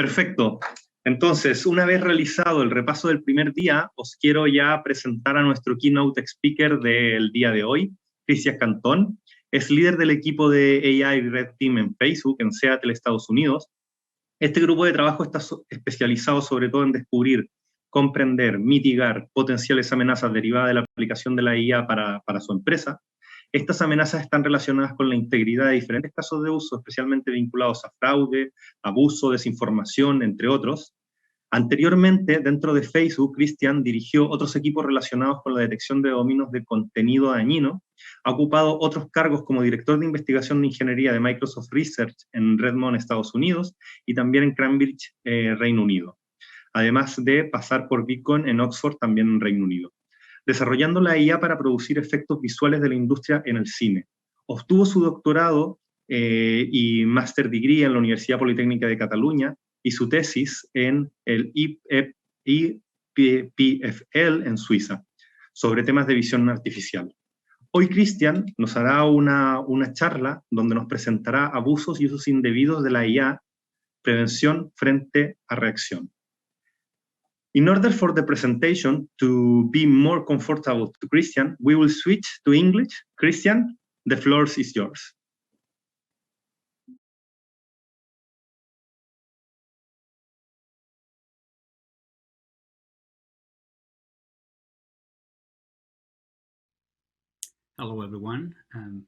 Perfecto. Entonces, una vez realizado el repaso del primer día, os quiero ya presentar a nuestro Keynote Speaker del día de hoy, Cristian Canton. Es líder del equipo de AI Red Team en Facebook, en Seattle, Estados Unidos. Este grupo de trabajo está especializado sobre todo en descubrir, comprender, mitigar potenciales amenazas derivadas de la aplicación de la IA para su empresa. Estas amenazas están relacionadas con la integridad de diferentes casos de uso, especialmente vinculados a fraude, abuso, desinformación, entre otros. Anteriormente, dentro de Facebook, Cristian dirigió otros equipos relacionados con la detección de dominios de contenido dañino. Ha ocupado otros cargos como director de investigación de ingeniería de Microsoft Research en Redmond, Estados Unidos, y también en Cambridge, Reino Unido, además de pasar por Beacon en Oxford, también en Reino Unido, desarrollando la IA para producir efectos visuales de la industria en el cine. Obtuvo su doctorado y Master Degree en la Universidad Politécnica de Cataluña y su tesis en el IPFL en Suiza, sobre temas de visión artificial. Hoy Cristian nos hará una charla donde nos presentará abusos y usos indebidos de la IA, prevención frente a reacción. In order for the presentation to be more comfortable to Cristian, we will switch to English. Cristian, the floor is yours. Hello everyone,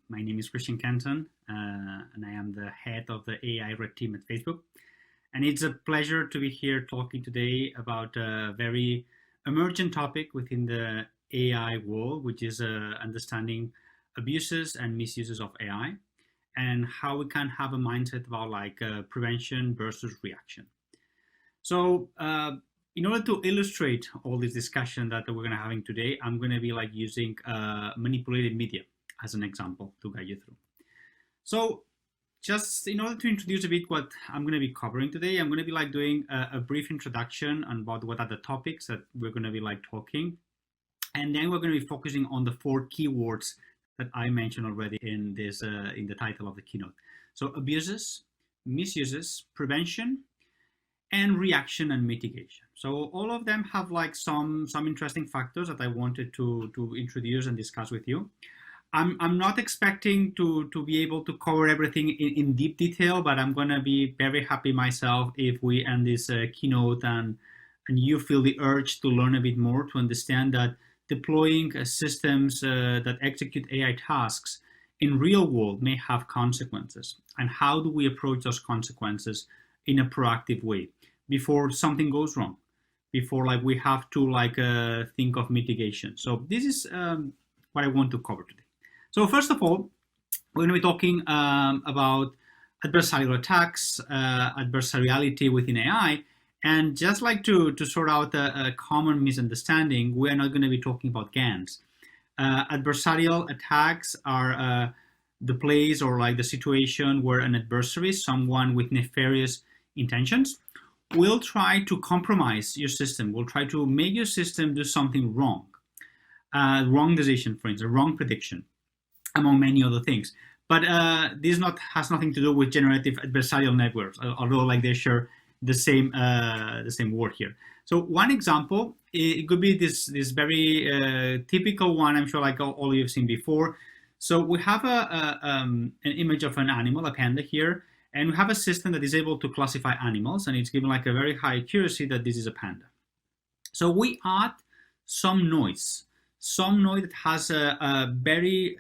my name is Cristian Canton and I am the head of the AI Red Team at Facebook. And it's a pleasure to be here talking today about a very emergent topic within the AI world, which is understanding abuses and misuses of AI and how we can have a mindset about prevention versus reaction. So in order to illustrate all this discussion that we're going to having today, I'm going to be using manipulated media as an example to guide you through. So just in order to introduce a bit what I'm going to be covering today, I'm going to be doing a brief introduction on about what are the topics that we're going to be talking. And then we're going to be focusing on the 4 keywords that I mentioned already in this in the title of the keynote. So abuses, misuses, prevention, and reaction and mitigation. So all of them have some interesting factors that I wanted to introduce and discuss with you. I'm not expecting to be able to cover everything in deep detail, but I'm gonna be very happy myself if we end this keynote and you feel the urge to learn a bit more, to understand that deploying systems that execute AI tasks in real world may have consequences, and how do we approach those consequences in a proactive way before something goes wrong, before we have to think of mitigation. So this is what I want to cover today. So first of all, we're going to be talking about adversarial attacks, adversariality within AI, and just to sort out a common misunderstanding, we're not going to be talking about GANs. Adversarial attacks are the place or the situation where an adversary, someone with nefarious intentions, will try to compromise your system, will try to make your system do something wrong. Wrong decision, for instance, wrong prediction, among many other things. But this has nothing to do with generative adversarial networks, although they share the same word here. So one example, it could be this very typical one, I'm sure all of you have seen before. So we have an image of an animal, a panda here, and we have a system that is able to classify animals, and it's given a very high accuracy that this is a panda. So we add some noise that has a very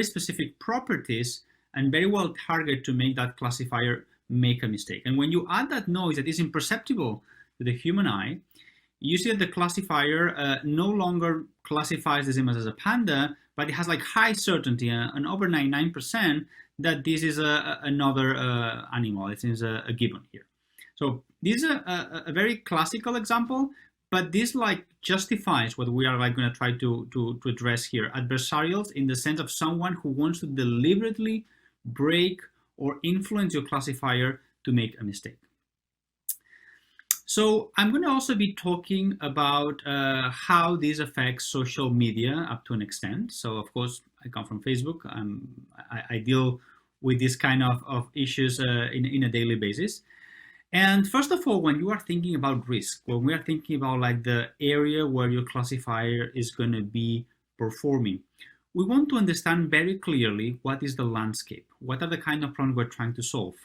specific properties and very well targeted to make that classifier make a mistake. And when you add that noise that is imperceptible to the human eye, you see that the classifier no longer classifies this image as a panda, but it has high certainty, and over 99%, that this is another animal. It is a gibbon here. So this is a very classical example, but this justifies what we are going to try to address here. Adversarials in the sense of someone who wants to deliberately break or influence your classifier to make a mistake. So I'm going to also be talking about how this affects social media up to an extent. So of course, I come from Facebook. I deal with this kind of issues in a daily basis. And first of all, when you are thinking about risk, when we are thinking about like the area where your classifier is going to be performing, we want to understand very clearly what is the landscape, what are the kind of problems we're trying to solve.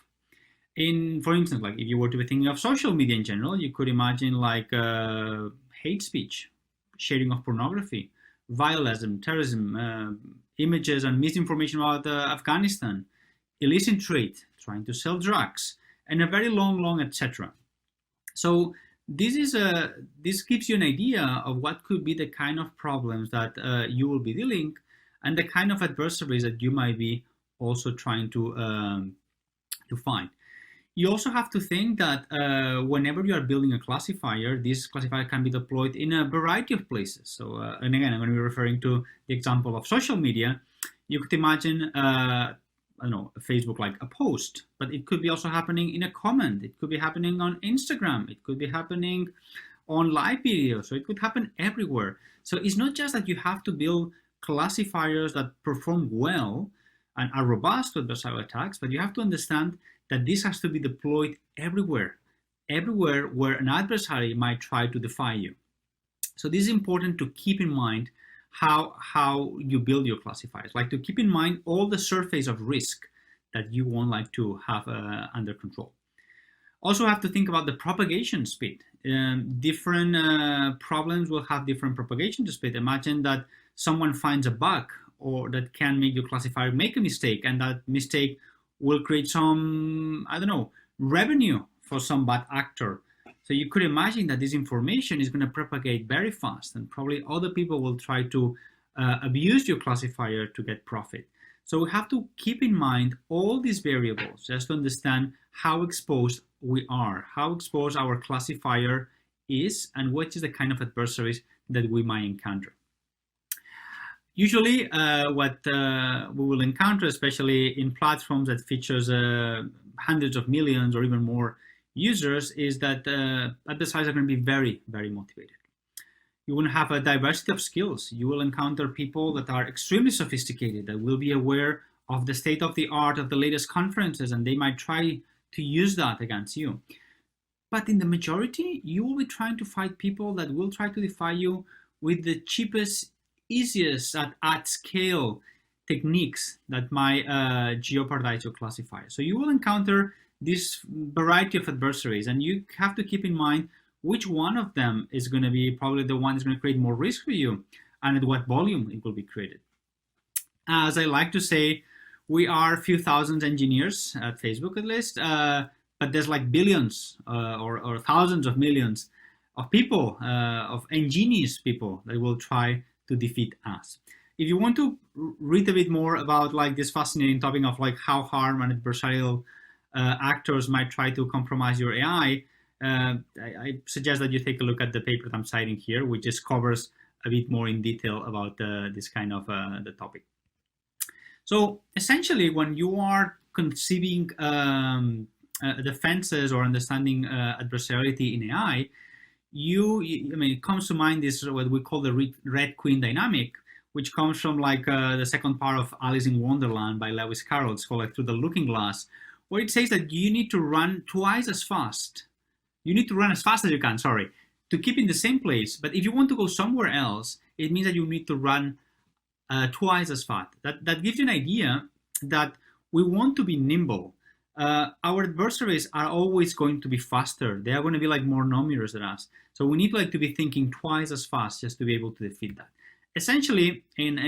For instance, like if you were to be thinking of social media in general, you could imagine like hate speech, sharing of pornography, violence, terrorism, images and misinformation about Afghanistan, illicit trade, trying to sell drugs, and a very long, etc. So this gives you an idea of what could be the kind of problems that you will be dealing, and the kind of adversaries that you might be also trying to find. You also have to think that whenever you are building a classifier, this classifier can be deployed in a variety of places. So, and again, I'm going to be referring to the example of social media. You could imagine, I don't know, Facebook like a post, but it could be also happening in a comment. It could be happening on Instagram. It could be happening on live video. So it could happen everywhere. So it's not just that you have to build classifiers that perform well and are robust to adversarial attacks, but you have to understand that this has to be deployed everywhere where an adversary might try to defy you. So this is important to keep in mind how you build your classifiers, like to keep in mind all the surface of risk that you want like to have under control. Also have to think about the propagation speed. Different problems will have different propagation speed. Imagine that someone finds a bug or that can make your classifier make a mistake, and that mistake will create some, I don't know, revenue for some bad actor. So you could imagine that this information is going to propagate very fast, and probably other people will try to abuse your classifier to get profit. So we have to keep in mind all these variables just to understand how exposed we are, how exposed our classifier is, and what is the kind of adversaries that we might encounter. Usually what we will encounter, especially in platforms that features hundreds of millions or even more users, is that adversaries are going to be very, very motivated. You will have a diversity of skills. You will encounter people that are extremely sophisticated, that will be aware of the state of the art of the latest conferences, and they might try to use that against you. But in the majority, you will be trying to fight people that will try to defy you with the cheapest, easiest at scale techniques that might jeopardize your classifier. So you will encounter this variety of adversaries, and you have to keep in mind which one of them is going to be probably the one that's going to create more risk for you, and at what volume it will be created. As I like to say, we are a few thousand engineers at Facebook at least, but there's like billions or thousands of millions of people, of ingenious people that will try to defeat us. If you want to read a bit more about like this fascinating topic of like how harm and adversarial actors might try to compromise your AI, I suggest that you take a look at the paper that I'm citing here, which just covers a bit more in detail about this kind of the topic. So essentially, when you are conceiving defenses or understanding adversariality in AI, I mean, it comes to mind this what we call the Red Queen dynamic, which comes from like the second part of Alice in Wonderland by Lewis Carroll. It's called like Through the Looking Glass, where it says that you need to run twice as fast. You need to run as fast as you can, sorry, to keep in the same place. But if you want to go somewhere else, it means that you need to run twice as fast. That gives you an idea that we want to be nimble. Our adversaries are always going to be faster. They are going to be like more numerous than us. So we need like to be thinking twice as fast just to be able to defeat that. Essentially, in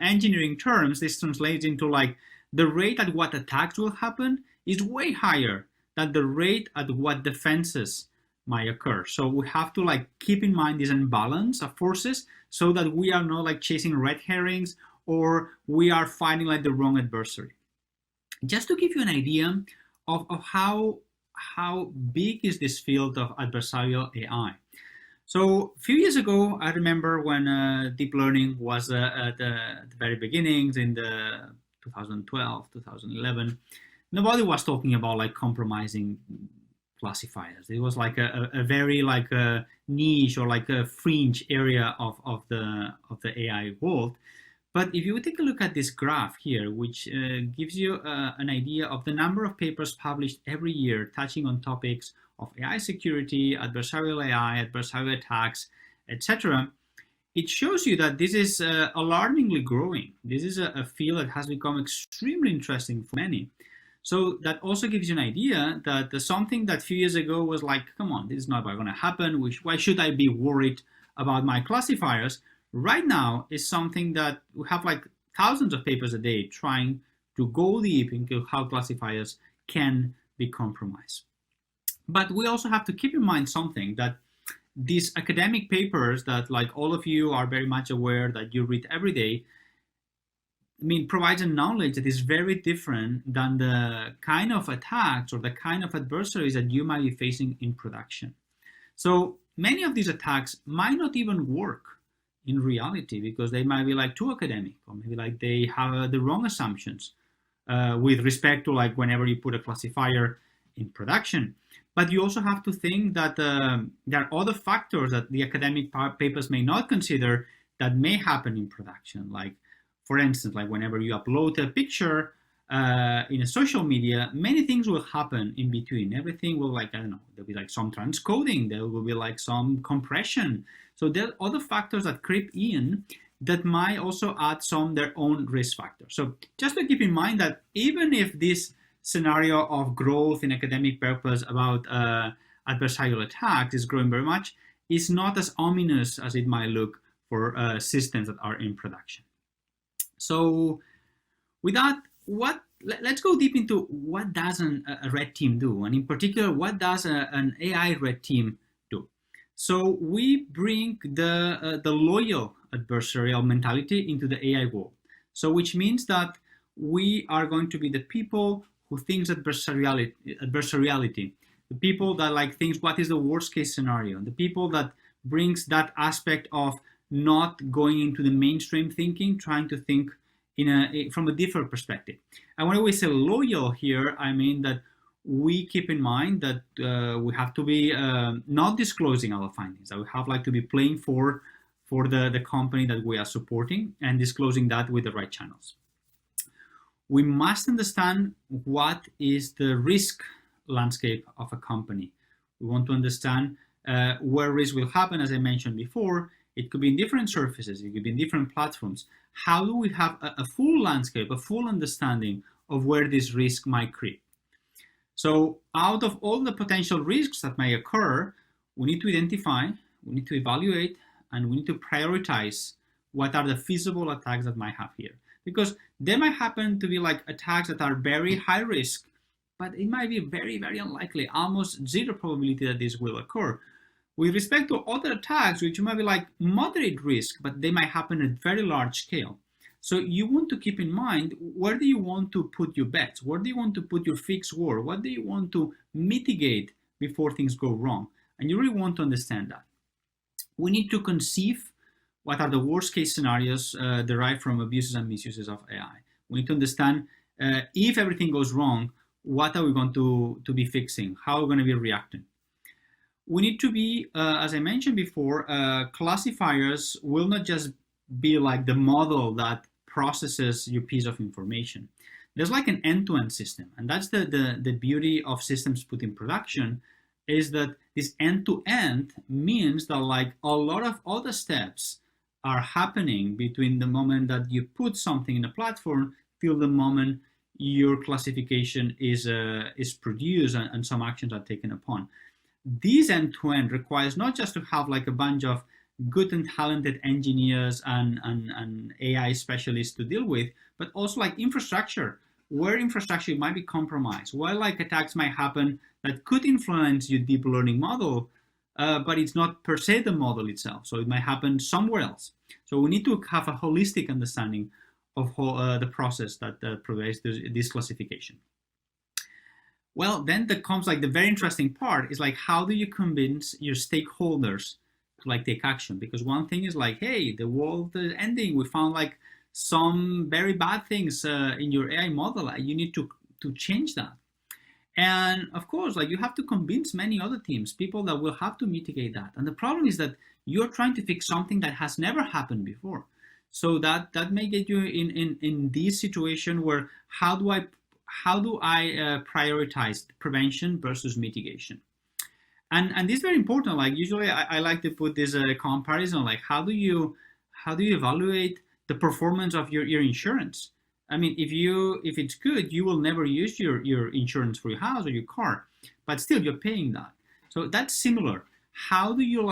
engineering terms, this translates into like the rate at what attacks will happen is way higher than the rate at what defenses might occur. So we have to like keep in mind this imbalance of forces so that we are not like chasing red herrings or we are fighting like the wrong adversary. Just to give you an idea of how big is this field of adversarial AI. So a few years ago, I remember when deep learning was at the very beginnings in the 2012, 2011, nobody was talking about like compromising classifiers. It was like a very like a niche or like a fringe area of the AI world. But if you take a look at this graph here, which gives you an idea of the number of papers published every year touching on topics of AI security, adversarial AI, adversarial attacks, etc., it shows you that this is alarmingly growing. This is a field that has become extremely interesting for many. So that also gives you an idea that something that a few years ago was like, come on, this is not going to happen. Why should I be worried about my classifiers? Right now is something that we have like thousands of papers a day trying to go deep into how classifiers can be compromised. But we also have to keep in mind something, that these academic papers that like all of you are very much aware that you read every day, provides a knowledge that is very different than the kind of attacks or the kind of adversaries that you might be facing in production. So many of these attacks might not even work in reality because they might be like too academic, or maybe like they have the wrong assumptions with respect to like whenever you put a classifier in production. But you also have to think that there are other factors that the academic papers may not consider that may happen in production. Like, for instance, like whenever you upload a picture in a social media, many things will happen in between. Everything will like, I don't know, there'll be like some transcoding, there will be like some compression. So there are other factors that creep in that might also add their own risk factors. So just to keep in mind that even if this scenario of growth in academic papers about adversarial attacks is growing very much, it's not as ominous as it might look for systems that are in production. So with that, let's go deep into what does a red team do, and in particular, what does an AI red team do? So we bring the loyal adversarial mentality into the AI world. So which means that we are going to be the people who thinks adversariality, the people that like thinks what is the worst case scenario, the people that brings that aspect of not going into the mainstream thinking, trying to think from a different perspective. And when we say loyal here, I mean that we keep in mind that we have to be not disclosing our findings, that we have like to be playing for the company that we are supporting and disclosing that with the right channels. We must understand what is the risk landscape of a company. We want to understand where risk will happen, as I mentioned before. It could be in different surfaces, it could be in different platforms. How do we have a full landscape, a full understanding of where this risk might creep? So out of all the potential risks that may occur, we need to identify, we need to evaluate, and we need to prioritize what are the feasible attacks that might have here. Because they might happen to be like attacks that are very high risk, but it might be very, very unlikely, almost zero probability that this will occur. With respect to other attacks, which might be like moderate risk, but they might happen at very large scale. So you want to keep in mind, where do you want to put your bets? Where do you want to put your fixed war? What do you want to mitigate before things go wrong? And you really want to understand that. We need to conceive what are the worst case scenarios derived from abuses and misuses of AI. We need to understand if everything goes wrong, what are we going to be fixing? How are we going to be reacting? We need to be, as I mentioned before, classifiers will not just be like the model that processes your piece of information. There's like an end-to-end system, and that's the beauty of systems put in production, is that this end-to-end means that like a lot of other steps are happening between the moment that you put something in a platform till the moment your classification is produced and some actions are taken upon. This end-to-end requires not just to have like a bunch of good and talented engineers and AI specialists to deal with, but also like infrastructure, where infrastructure might be compromised, where like attacks might happen that could influence your deep learning model, but it's not per se the model itself. So it might happen somewhere else. So we need to have a holistic understanding of the process that provides this classification. Well, then there comes like the very interesting part is like, how do you convince your stakeholders to like take action? Because one thing is like, hey, the world is ending. We found like some very bad things in your AI model. You need to change that. And of course, like you have to convince many other teams, people that will have to mitigate that. And the problem is that you're trying to fix something that has never happened before. So that may get you in this situation where how do I prioritize prevention versus mitigation? And this is very important. Like usually I like to put this comparison, like how do you evaluate the performance of your insurance? I mean, if it's good, you will never use your insurance for your house or your car, but still you're paying that. So that's similar. How do you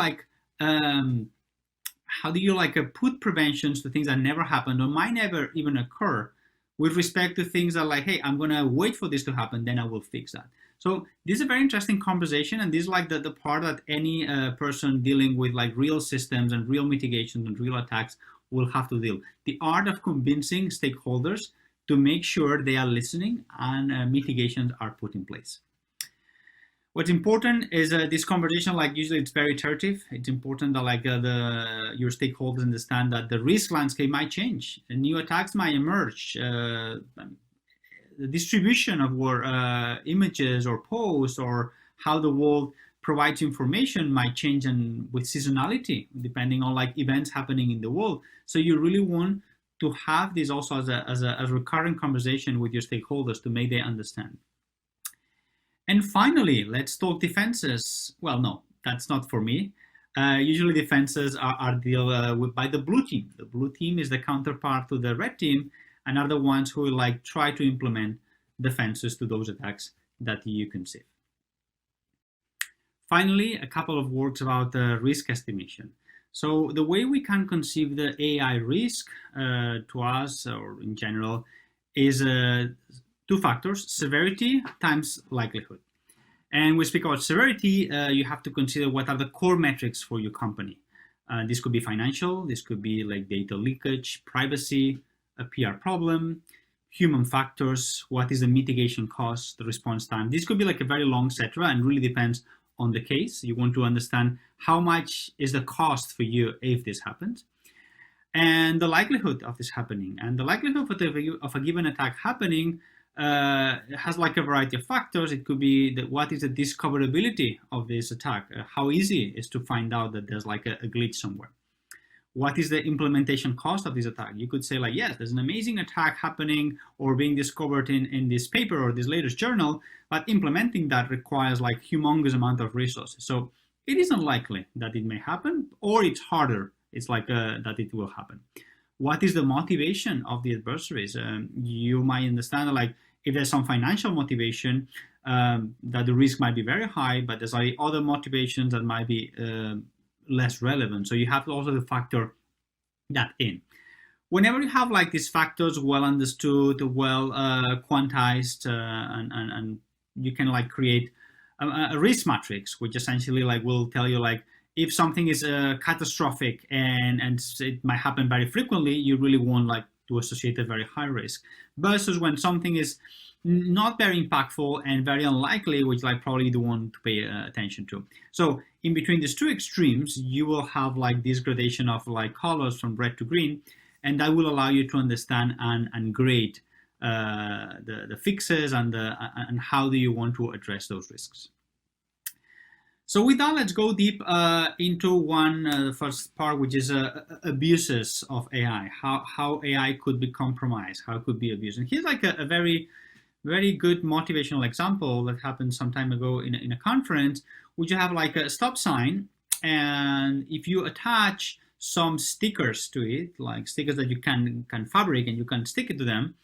put preventions to things that never happened or might never even occur, with respect to things that like, hey, I'm gonna wait for this to happen, then I will fix that. So this is a very interesting conversation, and this is like the part that any person dealing with like real systems and real mitigations and real attacks will have to deal. The art of convincing stakeholders to make sure they are listening and mitigations are put in place. What's important is this conversation, like usually it's very iterative. It's important that like your stakeholders understand that the risk landscape might change, and new attacks might emerge. The distribution of images or posts or how the world provides information might change, and with seasonality, depending on like events happening in the world. So you really want to have this also as a recurrent conversation with your stakeholders to make them understand. And finally, let's talk defenses. Well, no, that's not for me. Usually defenses are dealt with by the blue team. The blue team is the counterpart to the red team, and are the ones who like try to implement defenses to those attacks that you conceive. Finally, a couple of words about risk estimation. So the way we can conceive the AI risk to us or in general is two factors: severity times likelihood. And we speak about severity, you have to consider what are the core metrics for your company. This could be financial, this could be like data leakage, privacy, a PR problem, human factors, what is the mitigation cost, the response time. This could be like a very long etc. and really depends on the case. You want to understand how much is the cost for you if this happens, and the likelihood of this happening. And the likelihood of a given attack happening has like a variety of factors. It could be what is the discoverability of this attack, how easy it is to find out that there's like a glitch somewhere. What is the implementation cost of this attack? You could say like, yes, there's an amazing attack happening or being discovered in this paper or this latest journal, but implementing that requires like humongous amount of resources. So it is unlikely that it may happen, or it's harder. It's like that it will happen. What is the motivation of the adversaries? You might understand like if there's some financial motivation, that the risk might be very high, but there's like other motivations that might be less relevant. So you have to also factor that in. Whenever you have like these factors well understood, well quantized, and you can like create a risk matrix, which essentially like will tell you like if something is catastrophic and it might happen very frequently, you really want like to associate a very high risk, versus when something is not very impactful and very unlikely, which like probably you don't want to pay attention to. So in between these two extremes, you will have like this gradation of like colors from red to green, and that will allow you to understand and grade the fixes and how do you want to address those risks. So with that, let's go deep into the first part, which is abuses of AI, how AI could be compromised, how it could be abused. And here's like a very, very good motivational example that happened some time ago in a conference, which you have like a stop sign, and if you attach some stickers to it, like stickers that you can fabricate and you can stick it to them,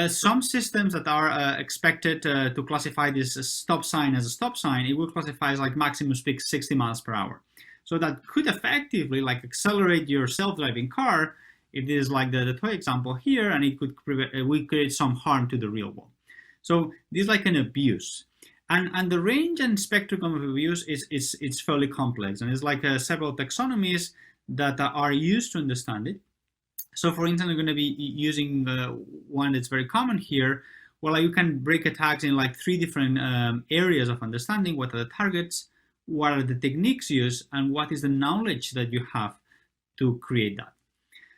some systems that are expected to classify this stop sign as a stop sign, it will classify as like maximum speed 60 miles per hour. So that could effectively like accelerate your self-driving car, if this is like the toy example here, and it could create some harm to the real world. So this is like an abuse. And the range and spectrum of abuse is fairly complex, and it's like several taxonomies that are used to understand it. So for instance, I'm going to be using one that's very common here. Well, you can break attacks in like 3 different areas of understanding. What are the targets, what are the techniques used, and what is the knowledge that you have to create that.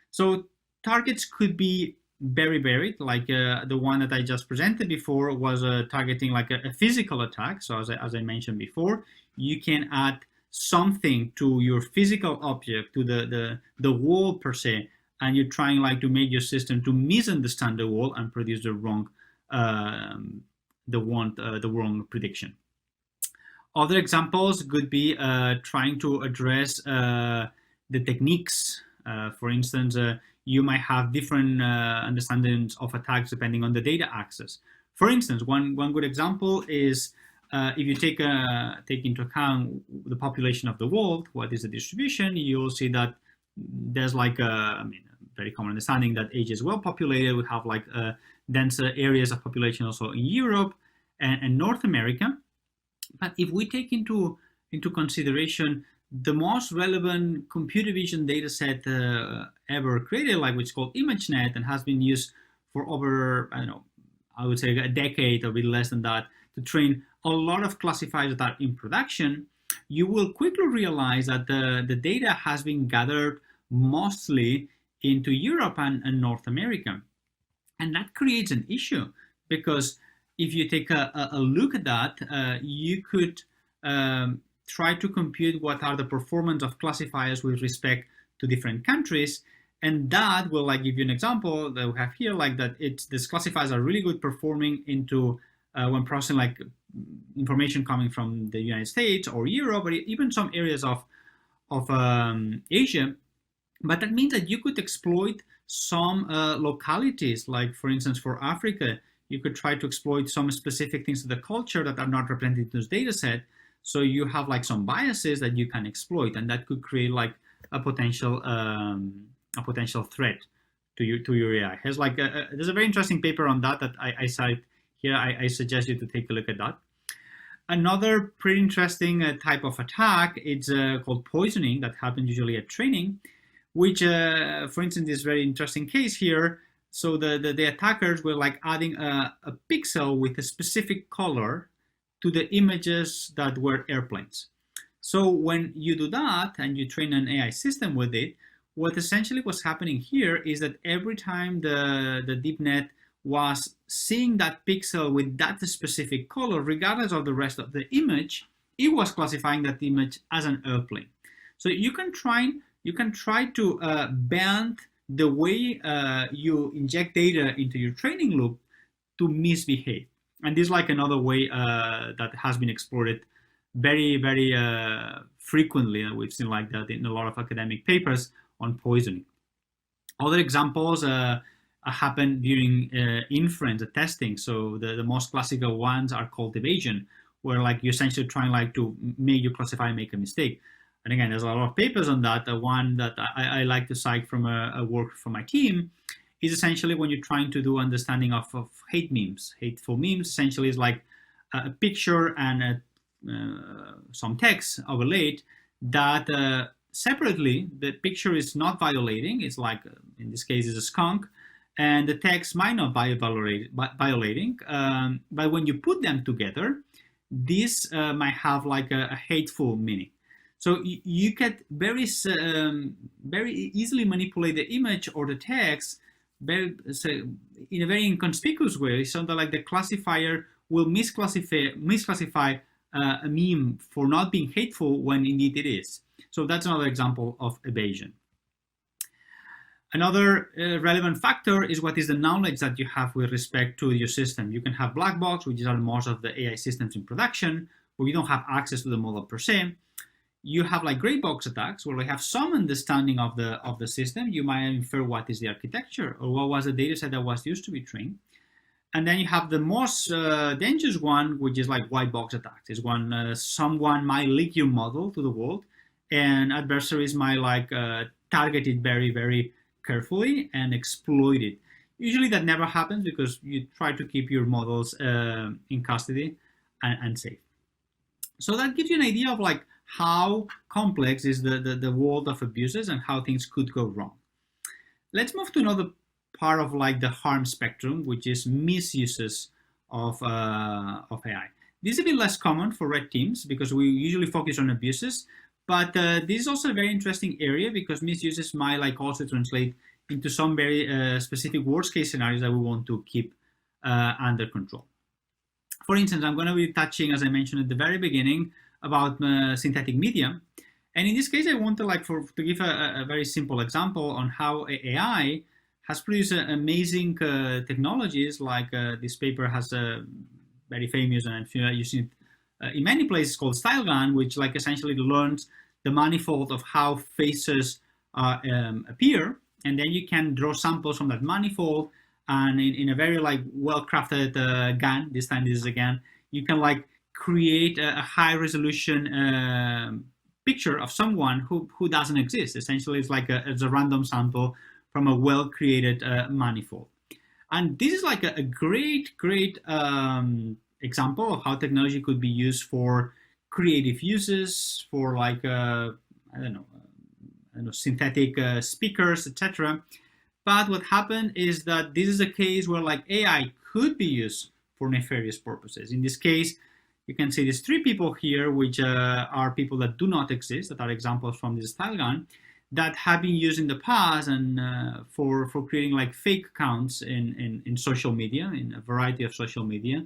So targets could be very varied, like the one that I just presented before was targeting like a physical attack. So as I mentioned before, you can add something to your physical object, to the wall per se, and you're trying like to make your system to misunderstand the world and produce the wrong prediction. Other examples could be trying to address the techniques. For instance, you might have different understandings of attacks depending on the data access. For instance, one good example is if you take into account the population of the world, what is the distribution, you'll see that there's like a very common understanding that Asia is well populated. We have like denser areas of population also in Europe and North America. But if we take into consideration the most relevant computer vision data set ever created, like which is called ImageNet and has been used for over, I would say a decade or a bit less than that, to train a lot of classifiers that are in production, you will quickly realize that the data has been gathered mostly into Europe and North America. And that creates an issue, because if you take a look at that, you could try to compute what are the performance of classifiers with respect to different countries. And that will like give you an example that we have here, like that these classifiers are really good performing into when processing like information coming from the United States or Europe, or even some areas of Asia. But that means that you could exploit some localities, like for instance, for Africa, you could try to exploit some specific things of the culture that are not represented in this data set. So you have like some biases that you can exploit, and that could create like a potential threat to your AI. There's a very interesting paper on that I cite here. I suggest you to take a look at that. Another pretty interesting type of attack is called poisoning, that happens usually at training, which, for instance, this very interesting case here. So the attackers were like adding a pixel with a specific color to the images that were airplanes. So when you do that and you train an AI system with it, what essentially was happening here is that every time the deep net was seeing that pixel with that specific color, regardless of the rest of the image, it was classifying that image as an airplane. So you can try to bend the way you inject data into your training loop to misbehave. And this is like another way that has been explored very, very frequently. And we've seen like that in a lot of academic papers on poisoning. Other examples happen during inference testing. So the most classical ones are called evasion, where like you're essentially trying like to make your classifier make a mistake. And again, there's a lot of papers on that. The one that I like to cite from a work from my team is essentially when you're trying to do understanding of hate memes. Hateful memes essentially is like a picture and some text overlaid that separately, the picture is not violating. It's like, in this case, it's a skunk, and the text might not be violating. But when you put them together, this might have like a hateful meaning. So you can very easily manipulate the image or the text in a very inconspicuous way, so that like the classifier will misclassify a meme for not being hateful when indeed it is. So that's another example of evasion. Another relevant factor is what is the knowledge that you have with respect to your system. You can have black box, which are most of the AI systems in production, where you don't have access to the model per se. You have like gray box attacks, where we have some understanding of the system. You might infer what is the architecture or what was the data set that was used to be trained. And then you have the most dangerous one, which is like white box attacks. Is when someone might leak your model to the world, and adversaries might like target it very, very carefully and exploit it. Usually that never happens because you try to keep your models in custody and safe. So that gives you an idea of like how complex is the world of abuses and how things could go wrong. Let's move to another part of like the harm spectrum, which is misuses of AI. This is a bit less common for red teams because we usually focus on abuses, but this is also a very interesting area because misuses might like also translate into some very specific worst case scenarios that we want to keep under control. For instance, I'm going to be touching, as I mentioned at the very beginning, about synthetic media. And in this case, I wanted to give a very simple example on how AI has produced amazing technologies. Like this paper has a very famous, and I'm sure you've seen it in many places, called Style Gun, which like essentially learns the manifold of how faces appear, and then you can draw samples from that manifold, and in a very like well-crafted gun, this time this is a gun, you can like create a high resolution picture of someone who doesn't exist. Essentially, it's like it's a random sample from a well-created manifold. And this is like a great example of how technology could be used for creative uses, for like I don't know, synthetic speakers, etc. But what happened is that this is a case where like AI could be used for nefarious purposes. In this case, you can see these three people here, which are people that do not exist, that are examples from this style gun, that have been used in the past and for creating like fake accounts in social media, in a variety of social media.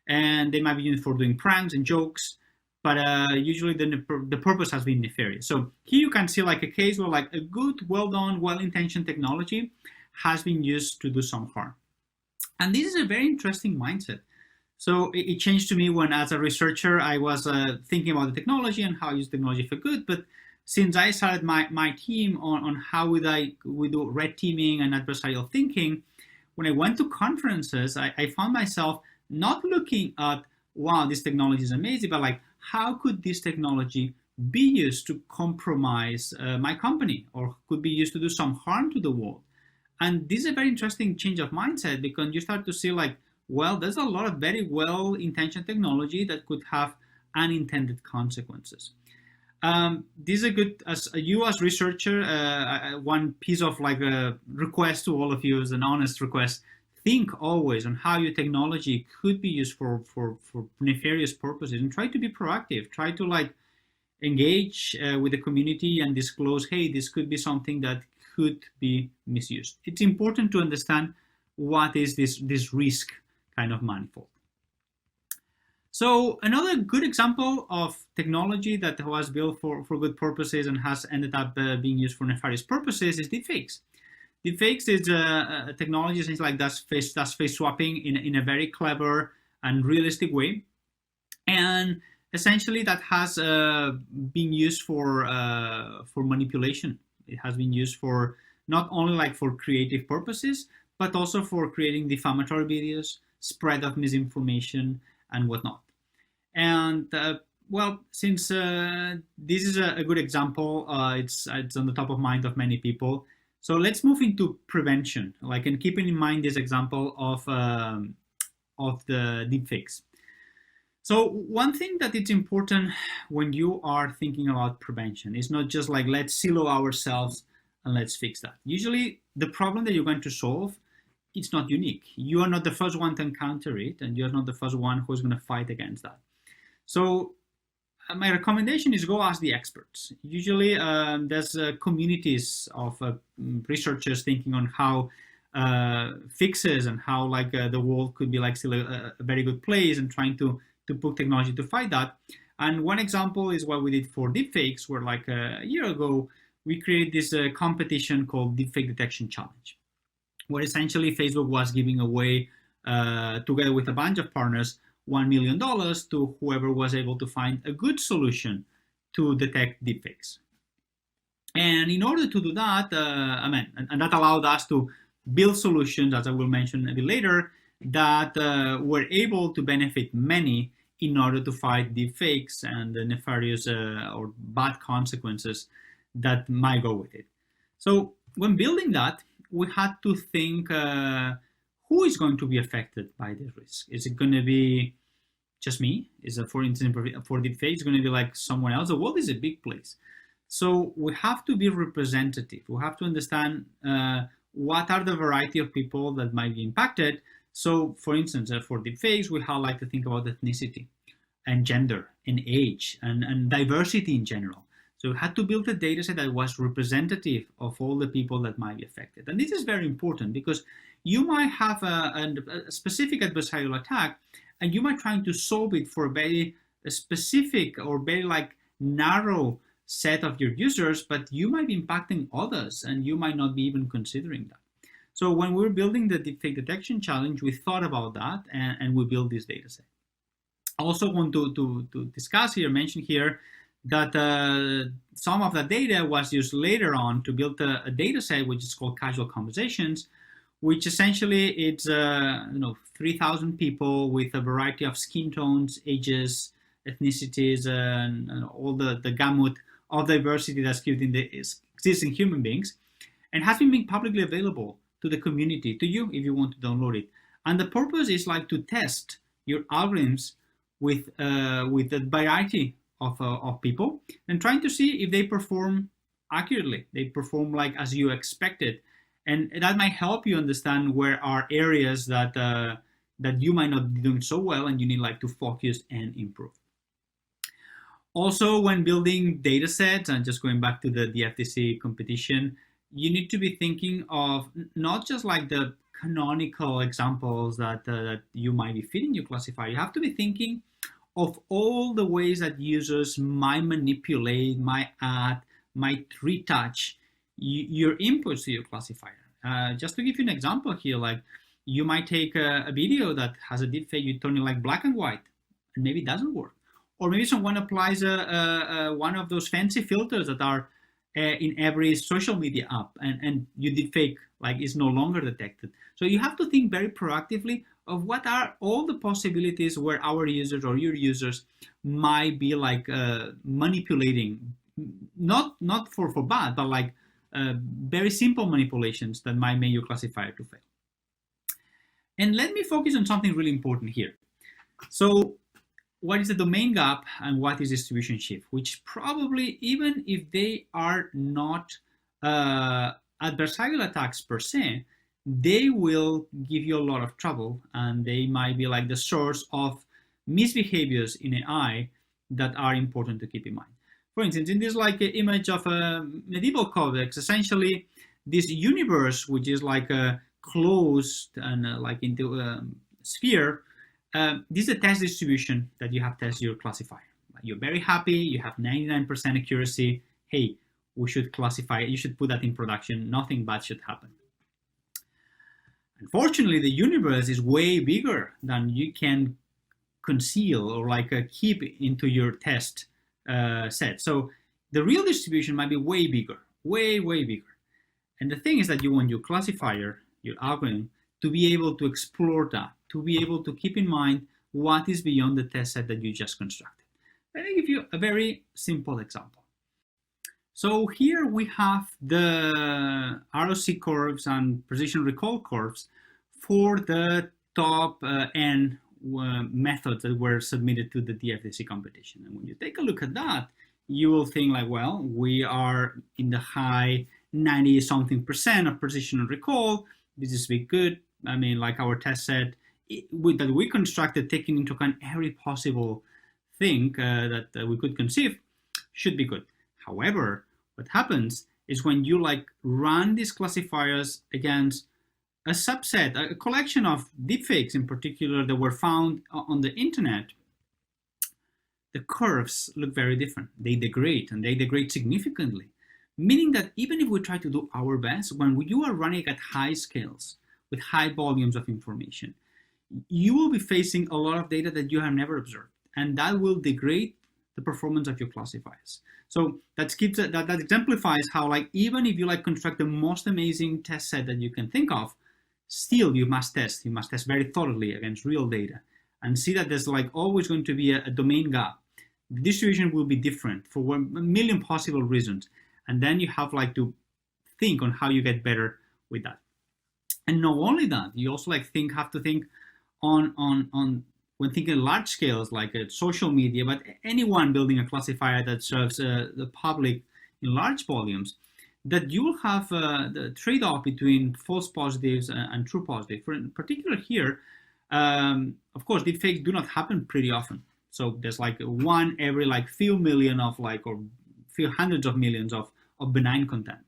And they might be used for doing pranks and jokes, but usually the purpose has been nefarious. So here you can see like a case where like a good, well-done, well-intentioned technology has been used to do some harm. And this is a very interesting mindset. So it changed to me when, as a researcher, I was thinking about the technology and how I use technology for good. But since I started my team on how we do red teaming and adversarial thinking, when I went to conferences, I found myself not looking at, wow, this technology is amazing, but like, how could this technology be used to compromise my company, or could be used to do some harm to the world? And this is a very interesting change of mindset, because you start to see like, well, there's a lot of very well-intentioned technology that could have unintended consequences. This is a good, as you as researcher, one piece of like a request to all of you, as an honest request, think always on how your technology could be used for nefarious purposes, and try to be proactive. Try to like engage with the community and disclose, hey, this could be something that could be misused. It's important to understand what is this risk kind of manifold. So another good example of technology that was built for good purposes and has ended up being used for nefarious purposes is deepfakes. Deepfakes is a technology things like does face swapping in a very clever and realistic way, and essentially that has been used for manipulation. It has been used for not only like for creative purposes, but also for creating defamatory videos, spread of misinformation, and whatnot. And well, since this is a good example, it's on the top of mind of many people. So let's move into prevention, like, and keeping in mind this example of the deepfakes. So one thing that it's important when you are thinking about prevention is not just like, let's silo ourselves and let's fix that. Usually the problem that you're going to solve, it's not unique. You are not the first one to encounter it, and you're not the first one who's going to fight against that. So my recommendation is go ask the experts. Usually there's communities of researchers thinking on how fixes and how like the world could be like still a very good place, and trying to put technology to fight that. And one example is what we did for deepfakes, where like a year ago, we created this competition called Deepfake Detection Challenge, where essentially Facebook was giving away, together with a bunch of partners, $1 million to whoever was able to find a good solution to detect deepfakes. And in order to do that, and that allowed us to build solutions, as I will mention a bit later, that were able to benefit many in order to fight deepfakes and the nefarious or bad consequences that might go with it. So when building that, we had to think who is going to be affected by this risk. Is it going to be just me? Is it, for instance, for deepfakes, going to be like someone else? The world is a big place. So we have to be representative. We have to understand what are the variety of people that might be impacted. So for instance, for deepfakes, we have like to think about ethnicity and gender and age and diversity in general. So we had to build a data set that was representative of all the people that might be affected. And this is very important, because you might have a specific adversarial attack, and you might try to solve it for a very specific or very like narrow set of your users, but you might be impacting others and you might not be even considering that. So when we were building the deepfake detection challenge, we thought about that and we built this data set. I also want to discuss here, mention here, that some of the data was used later on to build a data set which is called casual conversations, which essentially it's 3,000 people with a variety of skin tones, ages, ethnicities, and all the gamut of diversity that's exists in human beings, and has been made publicly available to the community, to you if you want to download it. And the purpose is like to test your algorithms with a variety of people and trying to see if they perform accurately, they perform like as you expected, and that might help you understand where are areas that that you might not be doing so well and you need like to focus and improve. Also, when building data sets, and just going back to the FTC competition, you need to be thinking of not just like the canonical examples that you might be feeding your classifier. You have to be thinking of all the ways that users might manipulate, might add, might retouch your inputs to your classifier. Just to give you an example here, like you might take a video that has a deepfake, you turn it like black and white, and maybe it doesn't work. Or maybe someone applies one of those fancy filters that are in every social media app, and your deepfake like is no longer detected. So you have to think very proactively of what are all the possibilities where our users or your users might be like manipulating, not for bad, but like very simple manipulations that might make your classifier to fail. And let me focus on something really important here. So what is the domain gap and what is distribution shift, which probably, even if they are not adversarial attacks per se, they will give you a lot of trouble, and they might be like the source of misbehaviors in AI that are important to keep in mind. For instance, in this like image of a medieval codex, essentially this universe, which is like a closed and like into a sphere, this is a test distribution that you have tested your classifier. You're very happy, you have 99% accuracy. Hey, we should classify it, you should put that in production, nothing bad should happen. Unfortunately, the universe is way bigger than you can conceal or like keep into your test set. So the real distribution might be way bigger, way bigger. And the thing is that you want your classifier, your algorithm, to be able to explore that, to be able to keep in mind what is beyond the test set that you just constructed. Let me give you a very simple example. So here we have the ROC curves and precision recall curves for the top N methods that were submitted to the DFDC competition. And when you take a look at that, you will think like, well, we are in the high 90-something% of precision and recall. This is very good. I mean, like our test set that we constructed, taking into account every possible thing that we could conceive, should be good. However, what happens is when you like run these classifiers against a subset, a collection of deepfakes in particular that were found on the internet, the curves look very different. They degrade, and they degrade significantly. Meaning that even if we try to do our best, when you are running at high scales with high volumes of information, you will be facing a lot of data that you have never observed, and that will degrade the performance of your classifiers. So that exemplifies how, like, even if you like construct the most amazing test set that you can think of, still you must test very thoroughly against real data and see that there's like always going to be a domain gap. The distribution will be different for a million possible reasons. And then you have like to think on how you get better with that. And not only that, you also like have to think on when thinking large scales like social media, but anyone building a classifier that serves the public in large volumes, that you will have the trade-off between false positives and true positives. For in particular here, of course, deepfakes do not happen pretty often. So there's like one every like few million of like, or few hundreds of millions of benign content.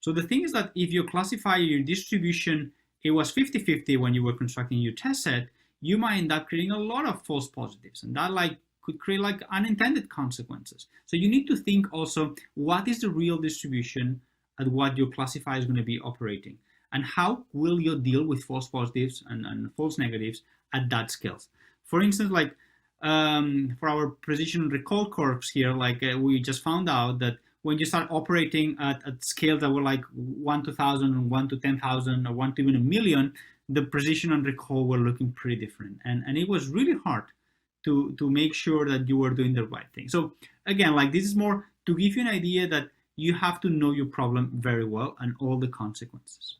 So the thing is that if you classify your distribution, it was 50-50 when you were constructing your test set, you might end up creating a lot of false positives. And that like could create like unintended consequences. So you need to think also, what is the real distribution at what your classifier is going to be operating? And how will you deal with false positives and false negatives at that scale? For instance, like for our precision recall curves here, like we just found out that when you start operating at scales that were like 1 to 1,000, 1 to 10,000, or 1 to even a million, the precision and recall were looking pretty different. And it was really hard to make sure that you were doing the right thing. So again, like this is more to give you an idea that you have to know your problem very well and all the consequences.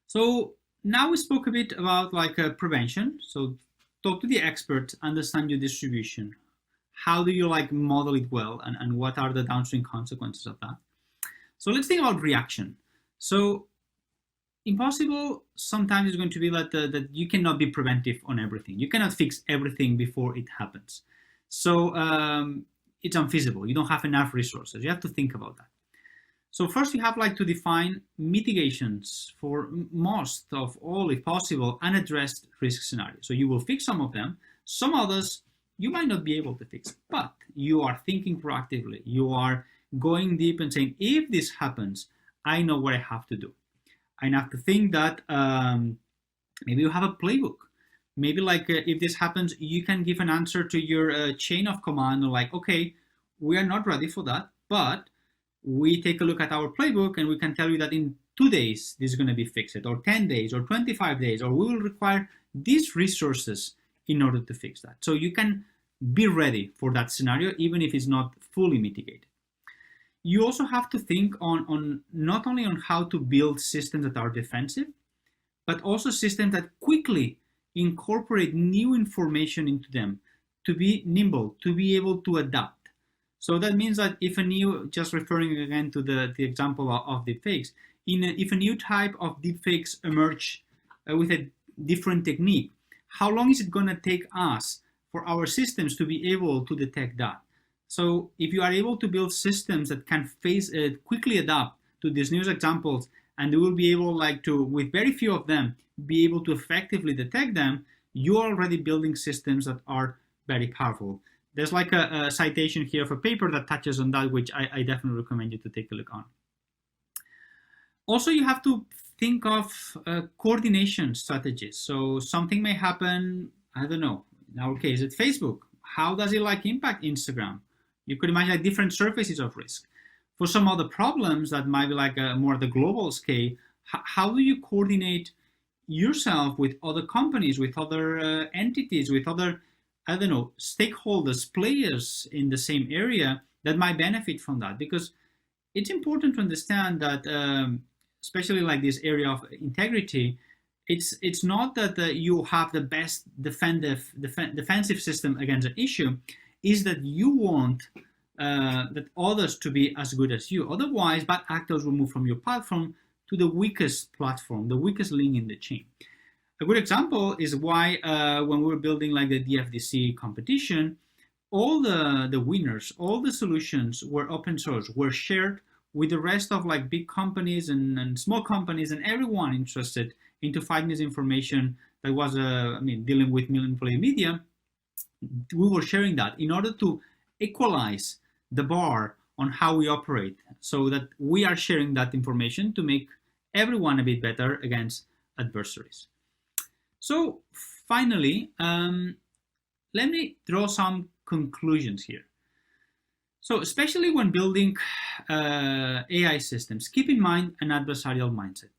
So now we spoke a bit about like prevention. So talk to the experts, understand your distribution. How do you like model it well, and what are the downstream consequences of that? So let's think about reaction. So impossible sometimes is going to be that you cannot be preventive on everything. You cannot fix everything before it happens. So it's unfeasible. You don't have enough resources. You have to think about that. So first you have like to define mitigations for most of all, if possible, unaddressed risk scenarios. So you will fix some of them, some others you might not be able to fix, but you are thinking proactively. You are going deep and saying, if this happens, I know what I have to do. I have to think that maybe you have a playbook. Maybe like if this happens, you can give an answer to your chain of command, or like, okay, we are not ready for that, but we take a look at our playbook and we can tell you that in 2 days, this is going to be fixed, or 10 days, or 25 days, or we will require these resources in order to fix that. So you can be ready for that scenario, even if it's not fully mitigated. You also have to think on not only on how to build systems that are defensive, but also systems that quickly incorporate new information into them, to be nimble, to be able to adapt. So that means that if a new, just referring again to the example of deepfakes, if a new type of deepfakes emerge with a different technique, how long is it going to take us for our systems to be able to detect that? So if you are able to build systems that can quickly adapt to these new examples, and they will be able like to, with very few of them, be able to effectively detect them, you're already building systems that are very powerful. There's like a citation here of a paper that touches on that, which I definitely recommend you to take a look on. Also, you have to think of coordination strategies. So something may happen, I don't know, in our case at Facebook. How does it like impact Instagram? You could imagine like different surfaces of risk. For some other problems that might be like more the global scale, how do you coordinate yourself with other companies, with other entities, with other, I don't know, stakeholders, players in the same area that might benefit from that? Because it's important to understand that, especially like this area of integrity, it's not that you have the best defensive system against an issue, is that you want that others to be as good as you. Otherwise, bad actors will move from your platform to the weakest platform, the weakest link in the chain. A good example is why when we were building like the DFDC competition, all the winners, all the solutions were open source, were shared with the rest of like big companies and small companies and everyone interested into finding this information that was, dealing with million-player media. We were sharing that in order to equalize the bar on how we operate, so that we are sharing that information to make everyone a bit better against adversaries. So finally, let me draw some conclusions here. So especially when building AI systems, keep in mind an adversarial mindset.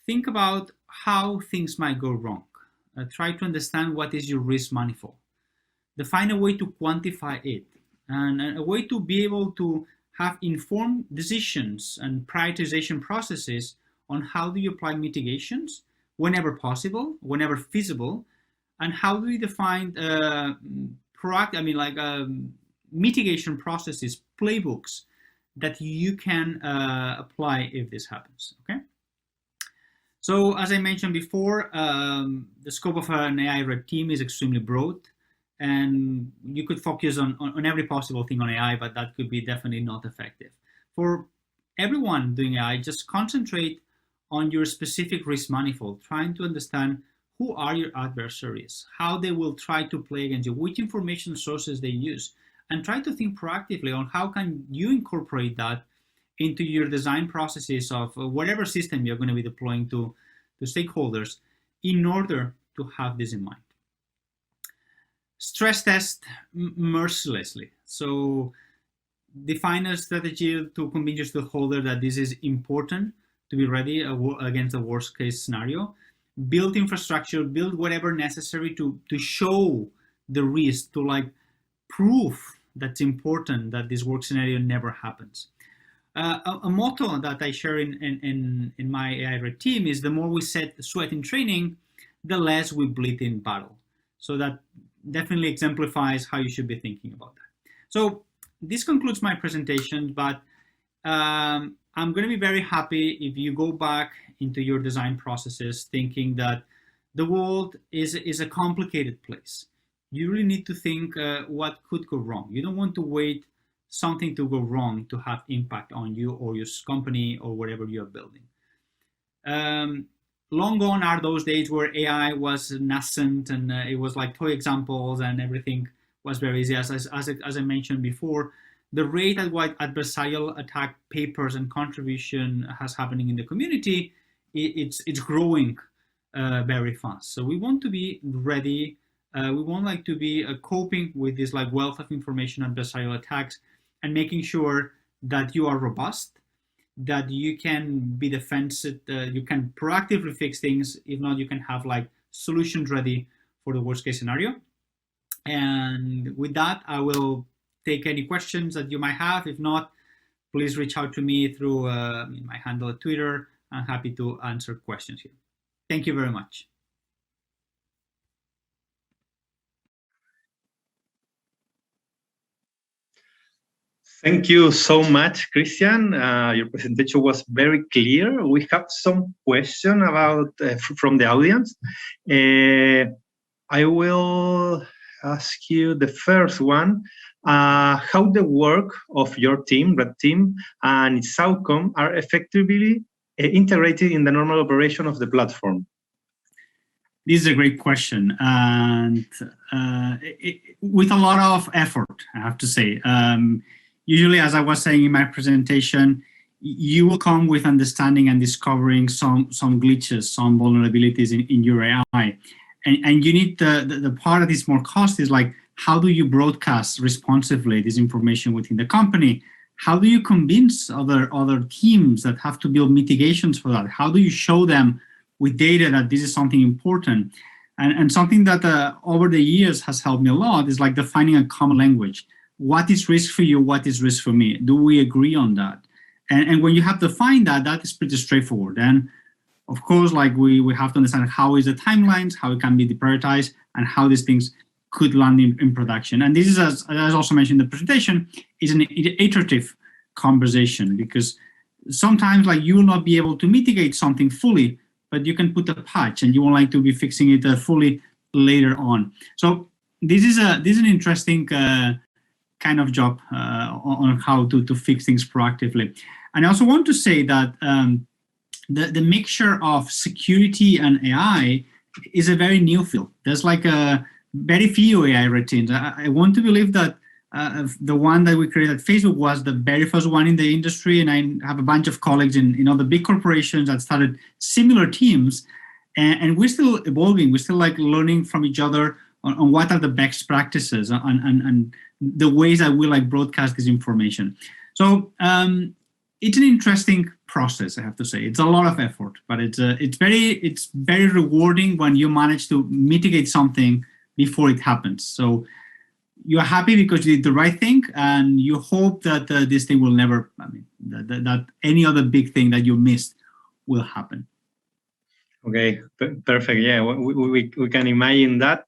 Think about how things might go wrong. Try to understand what is your risk manifold. Define a way to quantify it, and a way to be able to have informed decisions and prioritization processes on how do you apply mitigations whenever possible, whenever feasible, and how do you define mitigation processes, playbooks that you can apply if this happens, okay? So as I mentioned before, the scope of an AI red team is extremely broad, and you could focus on every possible thing on AI, but that could be definitely not effective. For everyone doing AI, just concentrate on your specific risk manifold, trying to understand who are your adversaries, how they will try to play against you, which information sources they use, and try to think proactively on how can you incorporate that into your design processes of whatever system you're going to be deploying to stakeholders in order to have this in mind. Stress test mercilessly. So define a strategy to convince your stakeholder that this is important to be ready against the worst case scenario. Build infrastructure, build whatever necessary to show the risk, to like prove that's important that this worst scenario never happens. A motto that I share in my AI Red team is the more we sweat in training, the less we bleed in battle. So that definitely exemplifies how you should be thinking about that. So this concludes my presentation, but I'm going to be very happy if you go back into your design processes thinking that the world is a complicated place. You really need to think what could go wrong. You don't want to wait something to go wrong to have impact on you or your company or whatever you're building. Long gone are those days where AI was nascent and it was like toy examples and everything was very easy. As I mentioned before, the rate at what adversarial attack papers and contribution has happening in the community, it's growing very fast. So we want to be ready. We want like to be coping with this like wealth of information adversarial attacks and making sure that you are robust, that you can be defensive, you can proactively fix things. If not, you can have like solutions ready for the worst case scenario. And with that, I will take any questions that you might have. If not, please reach out to me through my handle at Twitter. I'm happy to answer questions here. Thank you very much. Thank you so much, Cristian. Your presentation was very clear. We have some questions about from the audience. I will ask you the first one. How the work of your team, Red Team, and its outcome are effectively integrated in the normal operation of the platform? This is a great question, and with a lot of effort, I have to say. Usually, as I was saying in my presentation, you will come with understanding and discovering some glitches, some vulnerabilities in your AI. And you need the part that is more cost is like, how do you broadcast responsively this information within the company? How do you convince other teams that have to build mitigations for that? How do you show them with data that this is something important? And something that over the years has helped me a lot is like defining a common language. What is risk for you? What is risk for me? Do we agree on that? And when you have to find that, that is pretty straightforward. And of course, like we have to understand how is the timelines, how it can be deprioritized, and how these things could land in production. And this is, as also mentioned in the presentation, is an iterative conversation, because sometimes like you will not be able to mitigate something fully, but you can put a patch and you won't like to be fixing it fully later on. So this is an interesting kind of job on how to fix things proactively. And I also want to say that the mixture of security and AI is a very new field. There's like very few AI routines. I want to believe that the one that we created at Facebook was the very first one in the industry, and I have a bunch of colleagues in other big corporations that started similar teams, and we're still evolving. We're still like learning from each other on what are the best practices and the ways that we like broadcast this information. So it's an interesting process, I have to say. It's a lot of effort, but it's very rewarding when you manage to mitigate something before it happens. So you're happy because you did the right thing, and you hope that this thing will never, that any other big thing that you missed will happen. Okay, perfect. Yeah, we can imagine that.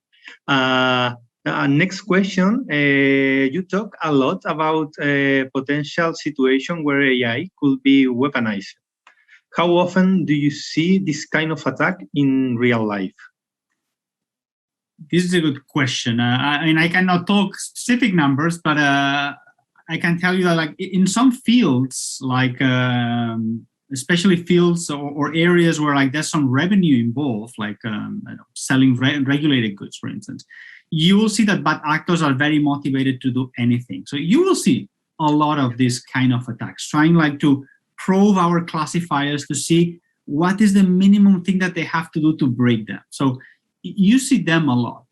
Next question. You talk a lot about a potential situation where AI could be weaponized. How often do you see this kind of attack in real life? This is a good question. I cannot talk specific numbers, but I can tell you that like in some fields, like especially fields or areas where like there's some revenue involved, like selling regulated goods, for instance, you will see that bad actors are very motivated to do anything. So you will see a lot of these kind of attacks, trying like to probe our classifiers to see what is the minimum thing that they have to do to break them. So you see them a lot.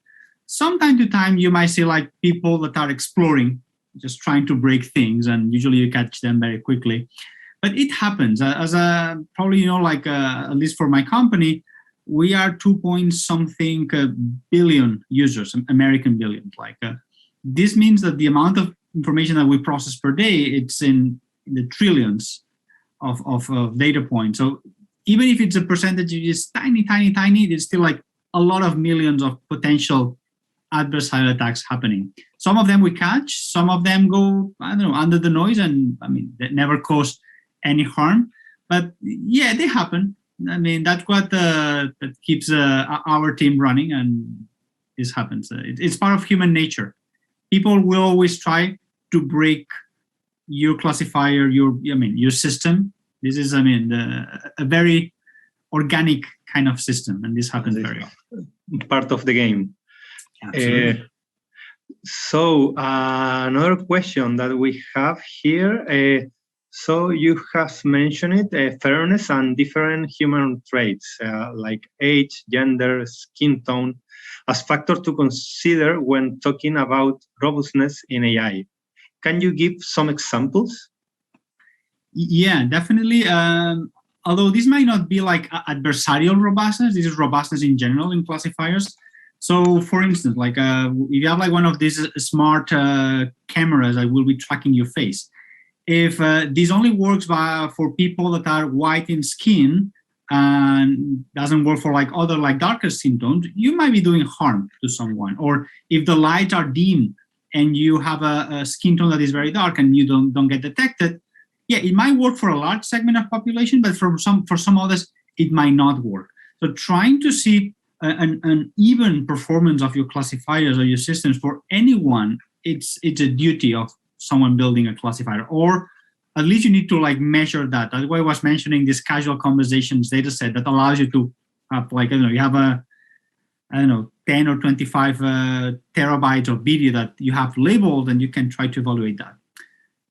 Some time to time, you might see like people that are exploring, just trying to break things, and usually you catch them very quickly. But it happens. As a probably, you know, like at least for my company, we are 2-point-something billion users, American billions. Like this means that the amount of information that we process per day, it's in the trillions of data points. So even if it's a percentage which is tiny, it's still like a lot of millions of potential adversarial attacks happening. Some of them we catch, some of them go, I don't know, under the noise, and I mean, they never cause any harm. But yeah, they happen. I mean, that's what that keeps our team running, and this happens. It's part of human nature. People will always try to break your classifier, your system. This is, I mean, a very organic kind of system, and this happens very often. Part of the game. Absolutely. Another question that we have here. So you have mentioned fairness and different human traits like age, gender, skin tone as factors to consider when talking about robustness in AI. Can you give some examples? Yeah, definitely. Although this might not be like adversarial robustness, this is robustness in general in classifiers. So for instance, like if you have like one of these smart cameras that will be tracking your face, if this only works for people that are white in skin and doesn't work for like other like darker skin tones, you might be doing harm to someone. Or if the lights are dim and you have a skin tone that is very dark and you don't get detected, yeah, it might work for a large segment of population, but for some others, it might not work. So trying to see an even performance of your classifiers or your systems for anyone, it's a duty of someone building a classifier, or at least you need to like measure that. That's why I was mentioning this casual conversations data set that allows you to have like, I don't know, you have 10 or 25 terabytes of video that you have labeled, and you can try to evaluate that.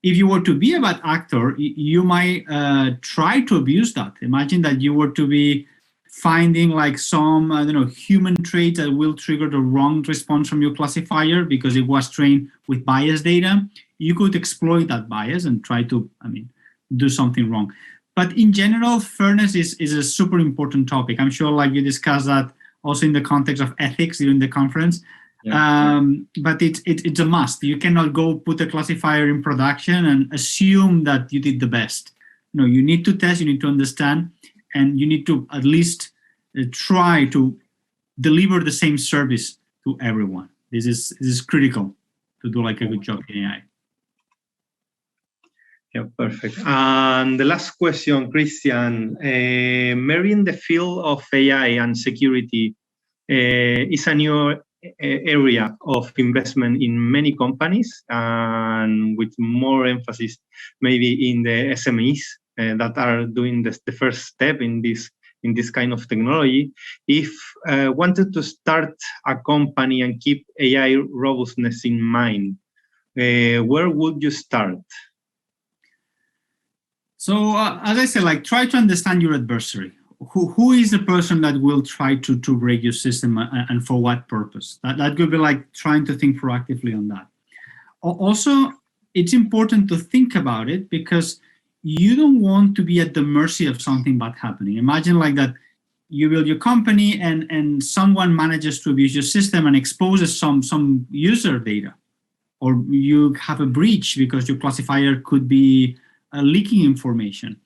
If you were to be a bad actor, you might try to abuse that. Imagine that you were to be finding like some, I don't know, human trait that will trigger the wrong response from your classifier because it was trained with bias data. You could exploit that bias and try to, do something wrong. But in general, fairness is a super important topic. I'm sure like you discussed that also in the context of ethics during the conference. Yeah. But it's a must. You cannot go put a classifier in production and assume that you did the best. No, you need to test, you need to understand, and you need to at least try to deliver the same service to everyone. This is critical to do like a good job in AI. Yeah, perfect. And the last question, Cristian, marrying the field of AI and security is a new area of investment in many companies, and with more emphasis maybe in the SMEs that are doing the first step in this kind of technology. If wanted to start a company and keep AI robustness in mind, where would you start? So as I said, like try to understand your adversary. Who is the person that will try to break your system, and for what purpose? That could be like trying to think proactively on that. Also, it's important to think about it because you don't want to be at the mercy of something bad happening. Imagine like that you build your company and someone manages to abuse your system and exposes some user data, or you have a breach because your classifier could be leaking information.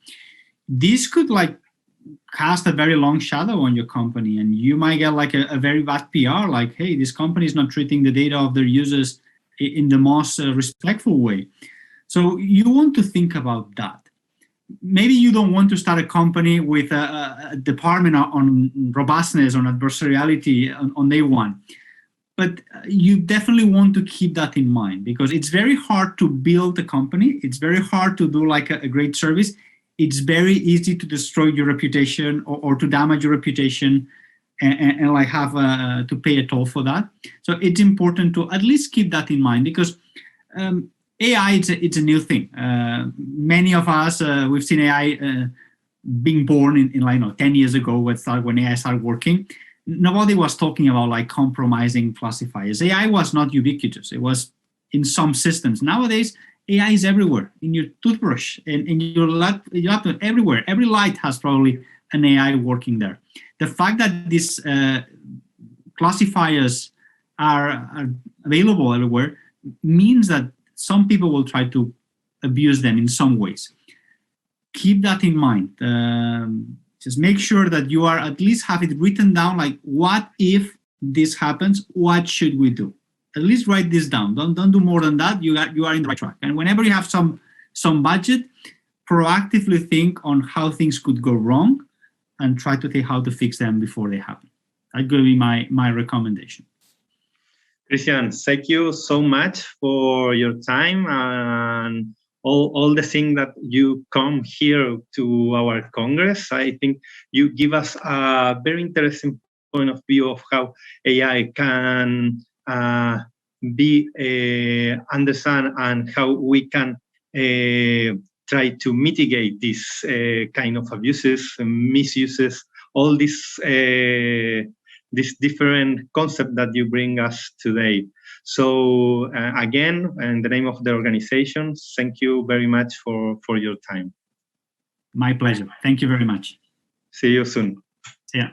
This could like cast a very long shadow on your company, and you might get like a very bad PR, like, hey, this company is not treating the data of their users in the most respectful way. So you want to think about that. Maybe you don't want to start a company with a department on robustness, on adversariality on day one. But you definitely want to keep that in mind, because it's very hard to build a company. It's very hard to do like a great service it's very easy to destroy your reputation or to damage your reputation and like have to pay a toll for that. So it's important to at least keep that in mind, because AI, it's a new thing. Many of us, we've seen AI being born in like 10 years ago when AI started working. Nobody was talking about like compromising classifiers. AI was not ubiquitous. It was in some systems. Nowadays, AI is everywhere, in your toothbrush, in your laptop, everywhere. Every light has probably an AI working there. The fact that these classifiers are available everywhere means that some people will try to abuse them in some ways. Keep that in mind. Just make sure that you are at least have it written down, like, what if this happens? What should we do? At least write this down. Don't do more than that. You are in the right track. And whenever you have some budget, proactively think on how things could go wrong and try to think how to fix them before they happen. That's going to be my recommendation. Cristian, thank you so much for your time and all the things that you come here to our Congress. I think you give us a very interesting point of view of how AI can be understand and how we can try to mitigate these kind of abuses and misuses, all this different concept that you bring us today. So again, in the name of the organization, thank you very much for your time. My pleasure. Thank you very much. See you soon. See ya.